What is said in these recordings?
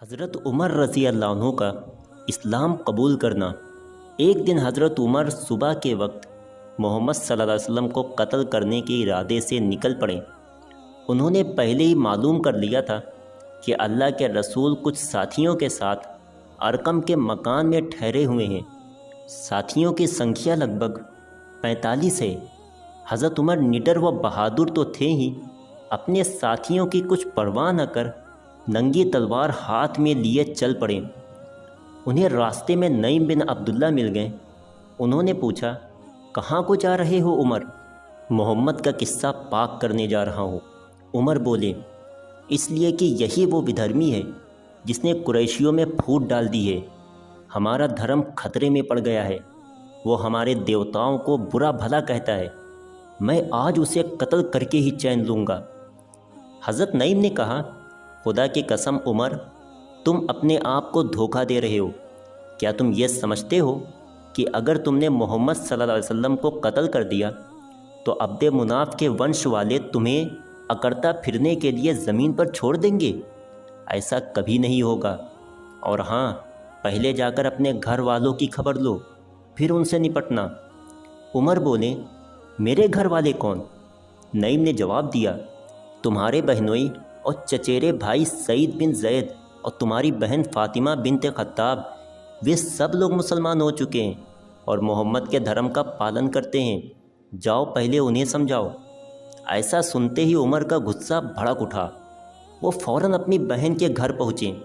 हज़रत उमर रज़ी अल्लाह अन्हु का इस्लाम कबूल करना। एक दिन हज़रत उमर सुबह के वक्त मोहम्मद सल्लल्लाहु अलैहि वसल्लम को कत्ल करने के इरादे से निकल पड़े। उन्होंने पहले ही मालूम कर लिया था कि अल्लाह के रसूल कुछ साथियों के साथ अरकम के मकान में ठहरे हुए हैं। साथियों की संख्या लगभग 45 है। हज़रत उमर निडर व बहादुर तो थे ही, अपने साथियों की कुछ परवाह न कर नंगी तलवार हाथ में लिए चल पड़े। उन्हें रास्ते में नईम बिन अब्दुल्ला मिल गए। उन्होंने पूछा, कहाँ को जा रहे हो उमर? मोहम्मद का किस्सा पाक करने जा रहा हूँ। उमर बोले, इसलिए कि यही वो विधर्मी है जिसने कुरैशियों में फूट डाल दी है। हमारा धर्म खतरे में पड़ गया है। वो हमारे देवताओं को बुरा भला कहता है। मैं आज उसे कत्ल करके ही चैन लूँगा। हज़रत नईम ने कहा, खुदा की कसम उमर, तुम अपने आप को धोखा दे रहे हो। क्या तुम ये समझते हो कि अगर तुमने मोहम्मद सल्लल्लाहु अलैहि वसल्लम को कत्ल कर दिया तो अब्द मुनाफ के वंश वाले तुम्हें अकड़ता फिरने के लिए ज़मीन पर छोड़ देंगे? ऐसा कभी नहीं होगा। और हाँ, पहले जाकर अपने घर वालों की खबर लो, फिर उनसे निपटना। उमर बोले, मेरे घर वाले कौन? नईम ने जवाब दिया, तुम्हारे बहनोई और चचेरे भाई सईद बिन ज़ैद और तुम्हारी बहन फ़ातिमा बिनते ख़त्ताब, वे सब लोग मुसलमान हो चुके हैं और मोहम्मद के धर्म का पालन करते हैं। जाओ पहले उन्हें समझाओ। ऐसा सुनते ही उमर का गुस्सा भड़क उठा। वो फ़ौरन अपनी बहन के घर पहुँचे।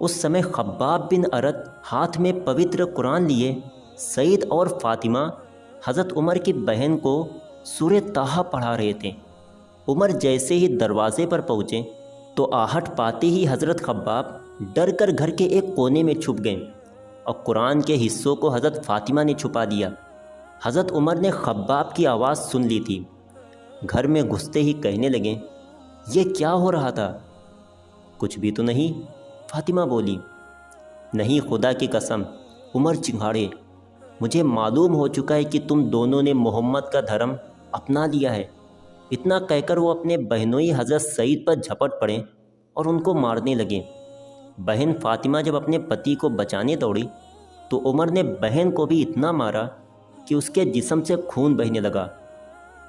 उस समय खब्बाब बिन अरत हाथ में पवित्र कुरान लिए सईद और फ़ातिमा हज़रत उमर की बहन को सूरह ताहा पढ़ा रहे थे। उमर जैसे ही दरवाज़े पर पहुँचे तो आहट पाते ही हज़रत खब्बाब डर कर घर के एक कोने में छुप गए और कुरान के हिस्सों को हज़रत फ़ातिमा ने छुपा दिया। हज़रत उमर ने खब्बाब की आवाज़ सुन ली थी। घर में घुसते ही कहने लगे, ये क्या हो रहा था? कुछ भी तो नहीं, फ़ातिमा बोली। नहीं, खुदा की कसम, उमर चिंघाड़े, मुझे मालूम हो चुका है कि तुम दोनों ने मोहम्मद का धर्म अपना लिया है। इतना कहकर वो अपने बहनोई हज़रत सईद पर झपट पड़े और उनको मारने लगे। बहन फ़ातिमा जब अपने पति को बचाने दौड़ी तो उमर ने बहन को भी इतना मारा कि उसके जिस्म से खून बहने लगा।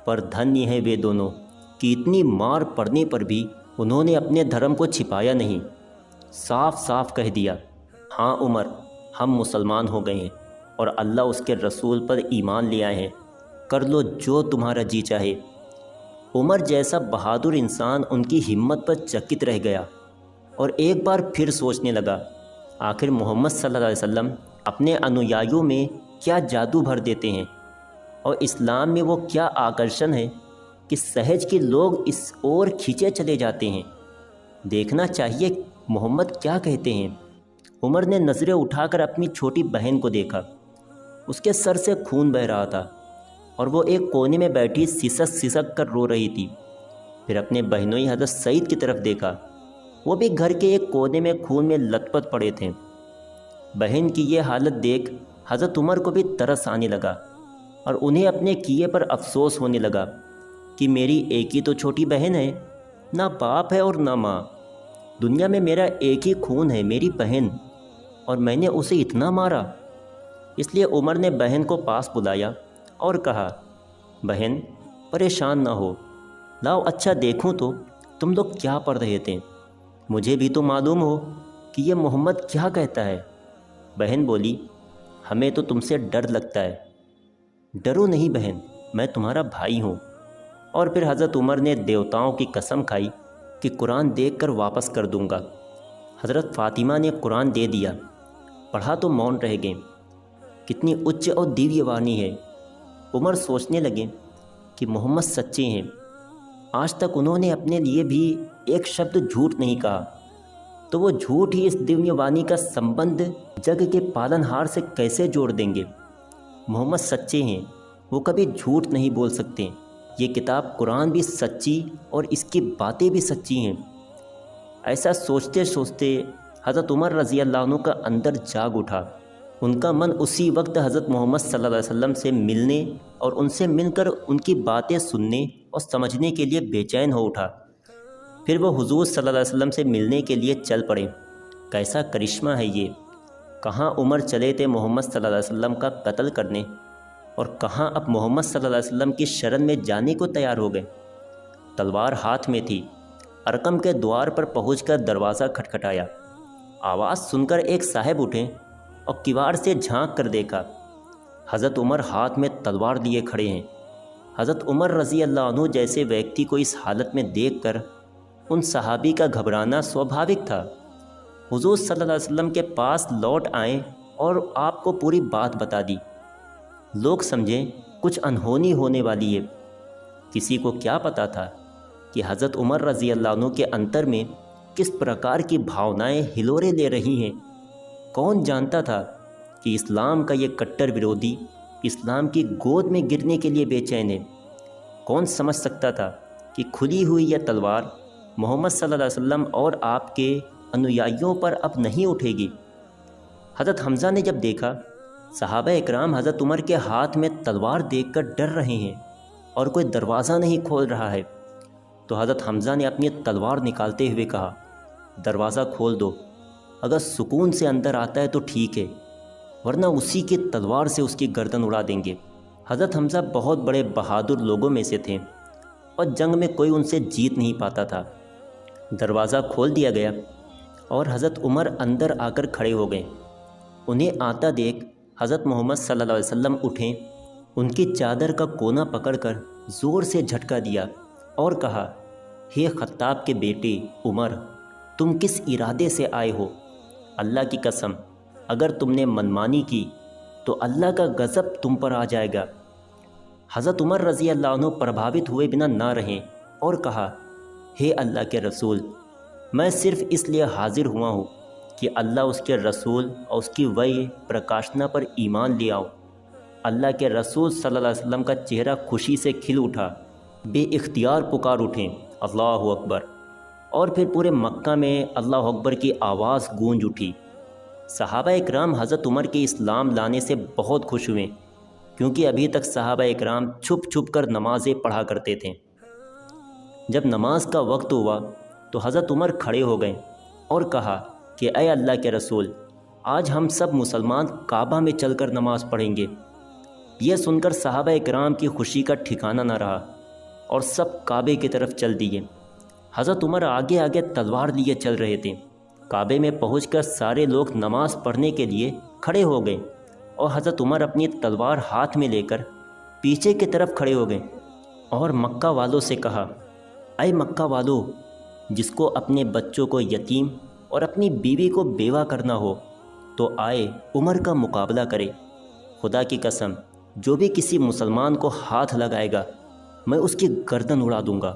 पर धन्य है वे दोनों कि इतनी मार पड़ने पर भी उन्होंने अपने धर्म को छिपाया नहीं। साफ साफ कह दिया, हाँ उमर, हम मुसलमान हो गए हैं और अल्लाह उसके रसूल पर ईमान ले आए हैं। कर लो जो तुम्हारा जी चाहे। उमर जैसा बहादुर इंसान उनकी हिम्मत पर चकित रह गया और एक बार फिर सोचने लगा, आखिर मोहम्मद सल्लल्लाहु अलैहि वसल्लम अपने अनुयायियों में क्या जादू भर देते हैं और इस्लाम में वो क्या आकर्षण है कि सहज के लोग इस ओर खींचे चले जाते हैं। देखना चाहिए मोहम्मद क्या कहते हैं। उमर ने नज़रें उठाकर अपनी छोटी बहन को देखा। उसके सर से खून बह रहा था और वो एक कोने में बैठी सिसक सिसक कर रो रही थी। फिर अपने बहनोई हज़रत सईद की तरफ देखा। वो भी घर के एक कोने में खून में लथपथ पड़े थे। बहन की ये हालत देख हज़रत उमर को भी तरस आने लगा और उन्हें अपने किए पर अफसोस होने लगा कि मेरी एक ही तो छोटी बहन है, ना बाप है और ना माँ। दुनिया में मेरा एक ही खून है, मेरी बहन, और मैंने उसे इतना मारा। इसलिए उमर ने बहन को पास बुलाया और कहा, बहन परेशान ना हो, लाओ अच्छा देखूं तो तुम लोग क्या पढ़ रहे थे। मुझे भी तो मालूम हो कि ये मोहम्मद क्या कहता है। बहन बोली, हमें तो तुमसे डर लगता है। डरो नहीं बहन, मैं तुम्हारा भाई हूँ। और फिर हज़रत उमर ने देवताओं की कसम खाई कि कुरान देखकर वापस कर दूँगा। हज़रत फ़ातिमा ने कुरान दे दिया, पढ़ा तो मौन रह गए। कितनी उच्च और दिव्य वाणी है। उमर सोचने लगे कि मोहम्मद सच्चे हैं। आज तक उन्होंने अपने लिए भी एक शब्द झूठ नहीं कहा, तो वो झूठ ही इस दिव्य वाणी का संबंध जग के पालनहार से कैसे जोड़ देंगे। मोहम्मद सच्चे हैं, वो कभी झूठ नहीं बोल सकते। ये किताब कुरान भी सच्ची और इसकी बातें भी सच्ची हैं। ऐसा सोचते सोचते हज़रत उमर रज़ी अल्लाह अन्हु का अंदर जाग उठा। उनका मन उसी वक्त हज़रत मोहम्मद सल्लल्लाहु अलैहि वसल्लम से मिलने और उनसे मिलकर उनकी बातें सुनने और समझने के लिए बेचैन हो उठा। फिर वो हुज़ूर सल्लल्लाहु अलैहि वसल्लम से मिलने के लिए चल पड़े। کیسا کرشمہ ہے یہ! کہاں عمر چلے تھے محمد صلی اللہ علیہ وسلم کا قتل کرنے، اور کہاں اب محمد صلی اللہ علیہ وسلم کی شرن میں جانے کو تیار ہو گئے۔ تلوار ہاتھ میں تھی۔ ارقم کے دوار پر پہنچ کر دروازہ کھٹکھٹایا۔ آواز سن کر ایک صاحب اٹھے اور کیوار سے جھانک کر دیکھا۔ حضرت عمر ہاتھ میں تلوار لیے کھڑے ہیں۔ حضرت عمر رضی اللہ عنہ جیسے ویکتی کو اس حالت میں دیکھ کر ان صحابی کا گھبرانا سوبھاوک تھا۔ حضور صلی اللہ علیہ وسلم کے پاس لوٹ آئیں اور آپ کو پوری بات بتا دی۔ لوگ سمجھیں کچھ انہونی ہونے والی ہے۔ کسی کو کیا پتا تھا کہ حضرت عمر رضی اللہ عنہ کے انتر میں کس پرکار کی بھاونائیں ہلورے لے رہی ہیں۔ کون جانتا تھا کہ اسلام کا یہ کٹر ورودھی اسلام کی گود میں گرنے کے لیے بے چین ہے۔ کون سمجھ سکتا تھا کہ کھلی ہوئی یہ تلوار محمد صلی اللہ علیہ وسلم اور آپ کے انویائیوں پر اب نہیں اٹھے گی۔ حضرت حمزہ نے جب دیکھا صحابہ اکرام حضرت عمر کے ہاتھ میں تلوار دیکھ کر ڈر رہے ہیں اور کوئی دروازہ نہیں کھول رہا ہے، تو حضرت حمزہ نے اپنی تلوار نکالتے ہوئے کہا، دروازہ کھول دو، اگر سکون سے اندر آتا ہے تو ٹھیک ہے، ورنہ اسی کی تلوار سے اس کی گردن اڑا دیں گے۔ حضرت حمزہ بہت بڑے بہادر لوگوں میں سے تھے اور جنگ میں کوئی ان سے جیت نہیں پاتا تھا۔ دروازہ کھول دیا گیا اور حضرت عمر اندر آ کر کھڑے ہو گئے۔ انہیں آتا دیکھ حضرت محمد صلی اللہ علیہ وسلم اٹھیں، ان کی چادر کا کونا پکڑ کر زور سے جھٹکا دیا اور کہا، ہے خطاب کے بیٹے عمر، تم کس ارادے سے آئے ہو؟ اللہ کی قسم، اگر تم نے منمانی کی تو اللہ کا غضب تم پر آ جائے گا۔ حضرت عمر رضی اللہ عنہ پربھاوت ہوئے بنا نہ رہیں اور کہا، ہے اللہ کے رسول، میں صرف اس لیے حاضر ہوا ہوں کہ اللہ اس کے رسول اور اس کی وحی پرکاشنا پر ایمان لے آؤ۔ اللہ کے رسول صلی اللہ علیہ وسلم کا چہرہ خوشی سے کھل اٹھا، بے اختیار پکار اٹھیں، اللہ اکبر، اور پھر پورے مکہ میں اللہ اکبر کی آواز گونج اٹھی۔ صحابہ اکرام حضرت عمر کے اسلام لانے سے بہت خوش ہوئے، کیونکہ ابھی تک صحابہ اکرام چھپ چھپ کر نمازیں پڑھا کرتے تھے۔ جب نماز کا وقت ہوا تو حضرت عمر کھڑے ہو گئے اور کہا کہ اے اللہ کے رسول، آج ہم سب مسلمان کعبہ میں چل کر نماز پڑھیں گے۔ یہ سن کر صحابہ اکرام کی خوشی کا ٹھکانہ نہ رہا اور سب کعبے کی طرف چل دیے۔ حضرت عمر آگے آگے تلوار لیے چل رہے تھے۔ کعبے میں پہنچ کر سارے لوگ نماز پڑھنے کے لیے کھڑے ہو گئے اور حضرت عمر اپنی تلوار ہاتھ میں لے کر پیچھے کی طرف کھڑے ہو گئے اور مکہ والوں سے کہا، اے مکہ والو، جس کو اپنے بچوں کو یتیم اور اپنی بیوی کو بیوہ کرنا ہو تو آئے عمر کا مقابلہ کرے۔ خدا کی قسم، جو بھی کسی مسلمان کو ہاتھ لگائے گا میں اس کی گردن اڑا دوں گا۔